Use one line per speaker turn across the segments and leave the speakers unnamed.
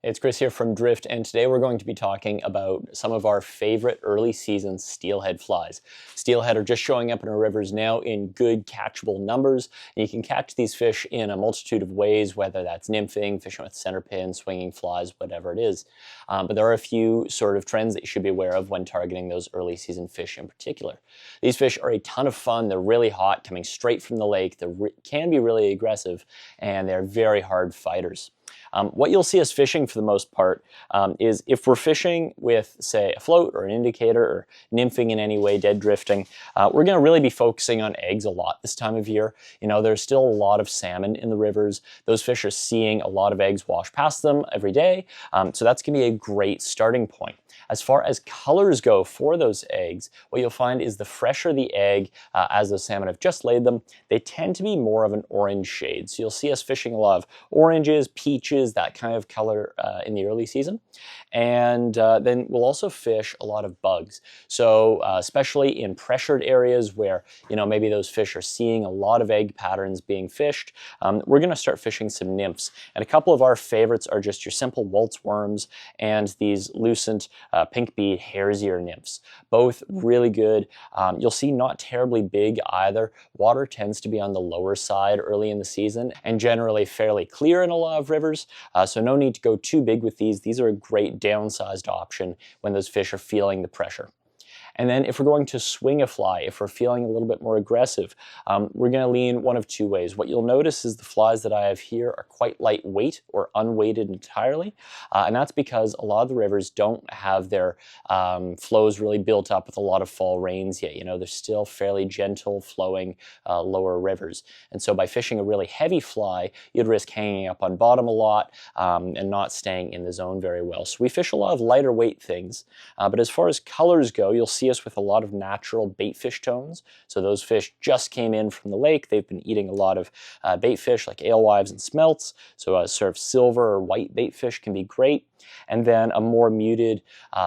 It's Chris here from Drift, and today we're going to be talking about some of our favorite early season steelhead flies. Steelhead are just showing up in our rivers now in good catchable numbers, and you can catch these fish in a multitude of ways, whether that's nymphing, fishing with center pin, swinging flies, whatever it is. But there are a few sort of trends that you should be aware of when targeting those early season fish in particular. These fish are a ton of fun. They're really hot, coming straight from the lake. They can be really aggressive, and they're very hard fighters. What you'll see us fishing for the most part is if we're fishing with, say, a float or an indicator or nymphing in any way, dead drifting, we're going to really be focusing on eggs a lot this time of year. You know, there's still a lot of salmon in the rivers. Those fish are seeing a lot of eggs wash past them every day, so that's going to be a great starting point. As far as colors go for those eggs, what you'll find is the fresher the egg, as those salmon have just laid them, they tend to be more of an orange shade. So you'll see us fishing a lot of oranges, peaches, that kind of color in the early season. And then we'll also fish a lot of bugs. So especially in pressured areas where, you know, maybe those fish are seeing a lot of egg patterns being fished, we're going to start fishing some nymphs. And a couple of our favorites are just your simple waltz worms and these lucent pink bead hare's ear nymphs. Both really good. You'll see not terribly big either. Water tends to be on the lower side early in the season and generally fairly clear in a lot of rivers. So no need to go too big with these. These are a great downsized option when those fish are feeling the pressure. And then if we're going to swing a fly, if we're feeling a little bit more aggressive, we're going to lean one of two ways. What you'll notice is the flies that I have here are quite lightweight or unweighted entirely. And that's because a lot of the rivers don't have their flows really built up with a lot of fall rains yet. You know, they're still fairly gentle flowing lower rivers. And so by fishing a really heavy fly, you'd risk hanging up on bottom a lot and not staying in the zone very well. So we fish a lot of lighter weight things. But as far as colors go, you'll see us with a lot of natural bait fish tones. So those fish just came in from the lake. They've been eating a lot of bait fish like alewives and smelts. So sort of silver or white bait fish can be great. And then a more muted,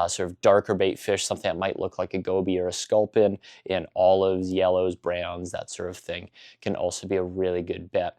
sort of darker bait fish, something that might look like a goby or a sculpin in olives, yellows, browns, that sort of thing, can also be a really good bet.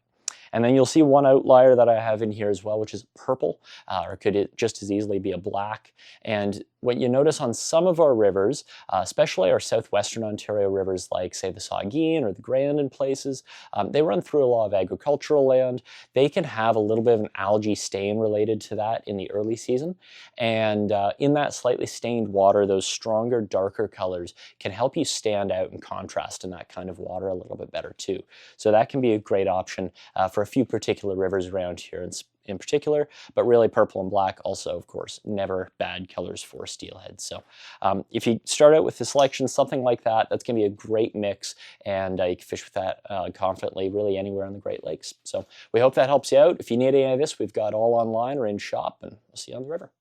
And then you'll see one outlier that I have in here as well, which is purple, or could it just as easily be a black. And what you notice on some of our rivers, especially our southwestern Ontario rivers like, say, the Saugeen or the Grand in places, they run through a lot of agricultural land. They can have a little bit of an algae stain related to that in the early season. And in that slightly stained water, those stronger, darker colors can help you stand out and contrast in that kind of water a little bit better too. So that can be a great option for a few particular rivers around here in particular, but really purple and black also, of course, never bad colors for steelhead. So if you start out with the selection, something like that, that's going to be a great mix, and you can fish with that confidently really anywhere on the Great Lakes. So we hope that helps you out. If you need any of this, we've got all online or in shop, and we'll see you on the river.